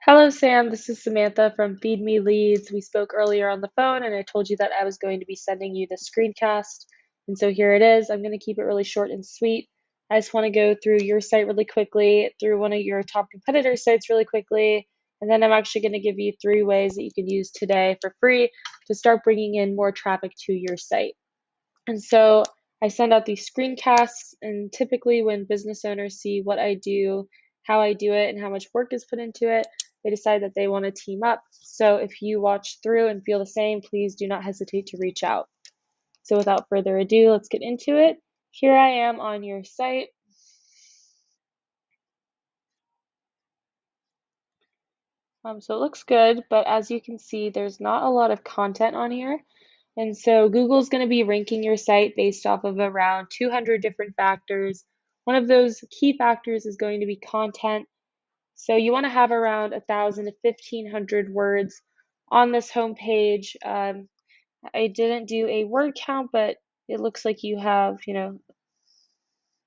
Hello, Sam. This is Samantha from Feed Me Leads. We spoke earlier on the phone, and I told you that I was going to be sending you the screencast. And so here it is. I'm going to keep it really short and sweet. I just want to go through your site really quickly, through one of your top competitor sites really quickly, and then I'm actually going to give you 3 ways that you can use today for free to start bringing in more traffic to your site. And so I send out these screencasts, and typically when business owners see what I do, how I do it, and how much work is put into it, they decide that they want to team up. So if you watch through and feel the same, please do not hesitate to reach out. So without further ado, let's get into it. Here I am on your site. So it looks good, but as you can see, there's not a lot of content on here. And so Google's going to be ranking your site based off of around 200 different factors. One of those key factors is going to be content. So you want to have around 1,000 to 1,500 words on this homepage. I didn't do a word count, but it looks like you have,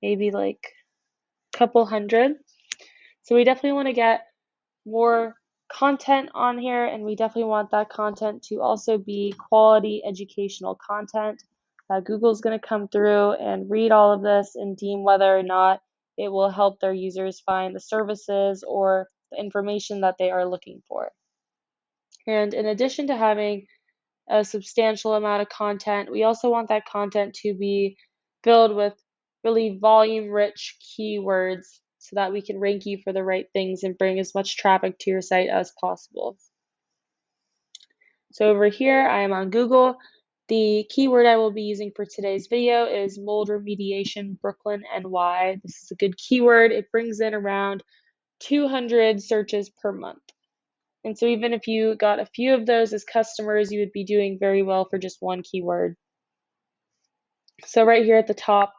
maybe like a couple hundred. So we definitely want to get more content on here, and we definitely want that content to also be quality educational content. Google's going to come through and read all of this and deem whether or not it will help their users find the services or the information that they are looking for. And in addition to having a substantial amount of content, we also want that content to be filled with really volume-rich keywords so that we can rank you for the right things and bring as much traffic to your site as possible. So over here, I am on Google. The keyword I will be using for today's video is Mold Remediation Brooklyn NY. This is a good keyword. It brings in around 200 searches per month. And so even if you got a few of those as customers, you would be doing very well for just one keyword. So right here at the top,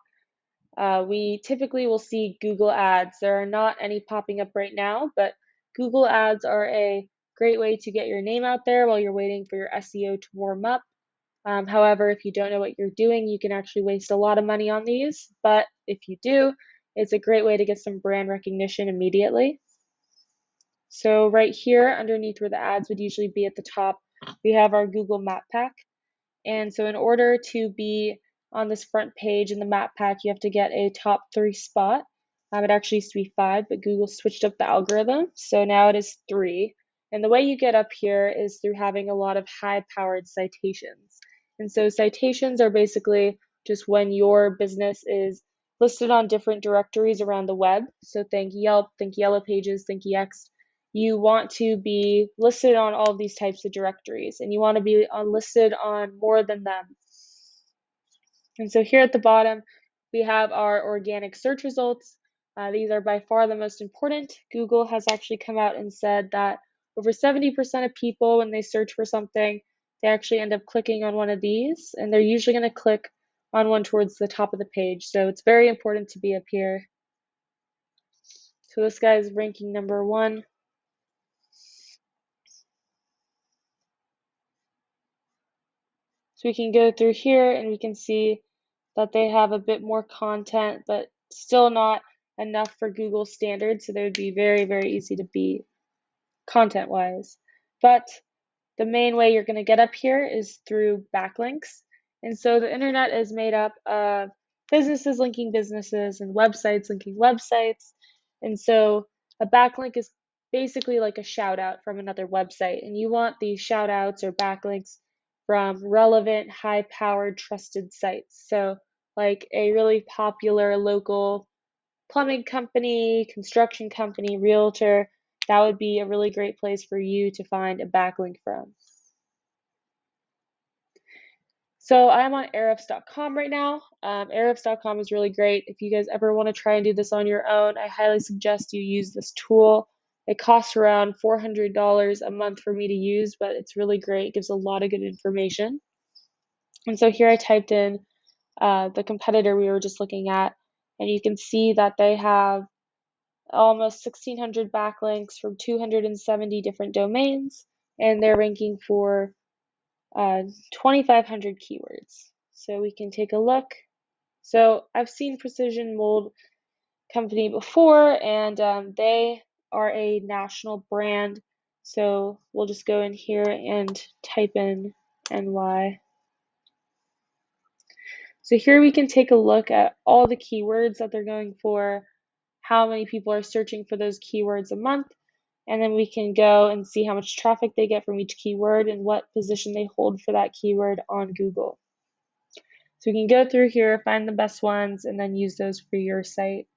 we typically will see Google ads. There are not any popping up right now, but Google ads are a great way to get your name out there while you're waiting for your SEO to warm up. However, if you don't know what you're doing, you can actually waste a lot of money on these. But if you do, it's a great way to get some brand recognition immediately. So right here, underneath where the ads would usually be at the top, we have our Google Map Pack. And so in order to be on this front page in the map pack, you have to get a top 3 spot. It actually used to be 5, but Google switched up the algorithm, so now it is 3. And the way you get up here is through having a lot of high-powered citations. And so citations are basically just when your business is listed on different directories around the web. So think Yelp, think Yellow Pages, think Yext. You want to be listed on all of these types of directories, and you want to be listed on more than them. And so here at the bottom, we have our organic search results. These are by far the most important. Google has actually come out and said that over 70% of people, when they search for something, they actually end up clicking on one of these, and they're usually going to click on one towards the top of the page. So it's very important to be up here. So this guy is ranking number 1. So we can go through here and we can see that they have a bit more content, but still not enough for Google standards. So they would be very, very easy to beat content-wise. But the main way you're going to get up here is through backlinks. And so the internet is made up of businesses linking businesses and websites linking websites. And so a backlink is basically like a shout out from another website. And you want these shout outs or backlinks from relevant, high powered, trusted sites. So, like a really popular local plumbing company, construction company, realtor, that would be a really great place for you to find a backlink from. So I'm on ahrefs.com right now. Ahrefs.com is really great. If you guys ever want to try and do this on your own, I highly suggest you use this tool. It costs around $400 a month for me to use, but it's really great. It gives a lot of good information. And so here I typed in the competitor we were just looking at, and you can see that they have almost 1,600 backlinks from 270 different domains, and they're ranking for 2,500 keywords. So we can take a look. So I've seen Precision Mold Company before, and they are a national brand. So we'll just go in here and type in NY. So here we can take a look at all the keywords that they're going for, how many people are searching for those keywords a month, and then we can go and see how much traffic they get from each keyword and what position they hold for that keyword on Google. So we can go through here, find the best ones, and then use those for your site.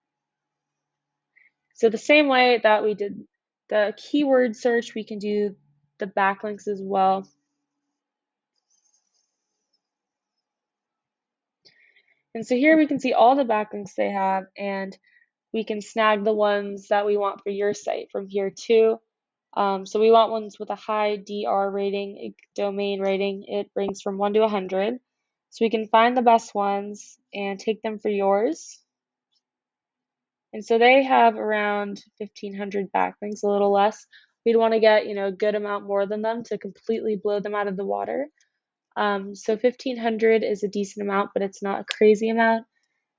So the same way that we did the keyword search, we can do the backlinks as well. And so here we can see all the backlinks they have, and we can snag the ones that we want for your site from here too. So we want ones with a high DR rating, domain rating. It ranks from 1 to 100. So we can find the best ones and take them for yours. And so they have around 1,500 backlinks, a little less. We'd want to get, a good amount more than them to completely blow them out of the water. So 1,500 is a decent amount, but it's not a crazy amount.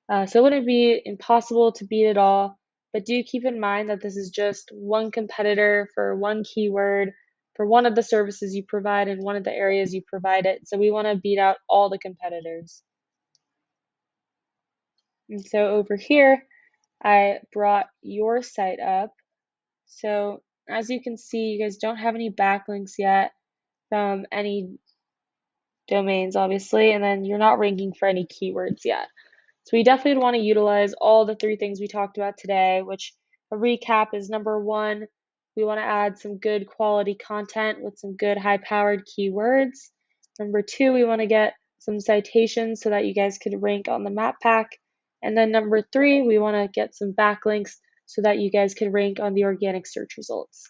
So it wouldn't be impossible to beat it all, but do keep in mind that this is just one competitor for one keyword for one of the services you provide in one of the areas you provide it. So we want to beat out all the competitors. And so over here, I brought your site up. So as you can see, you guys don't have any backlinks yet from any domains, obviously, and then you're not ranking for any keywords yet. So we definitely want to utilize all the 3 things we talked about today, which a recap is number 1, we want to add some good quality content with some good high-powered keywords. Number 2, we want to get some citations so that you guys could rank on the map pack. And then number 3, we want to get some backlinks so that you guys could rank on the organic search results.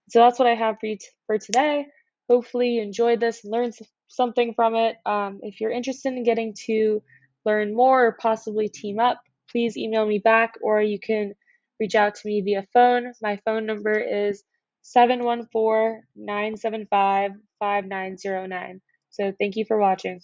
So that's what I have for you for today. Hopefully you enjoyed this and learned something from it. If you're interested in getting to learn more or possibly team up, please email me back, or you can reach out to me via phone. My phone number is 714-975-5909. So thank you for watching.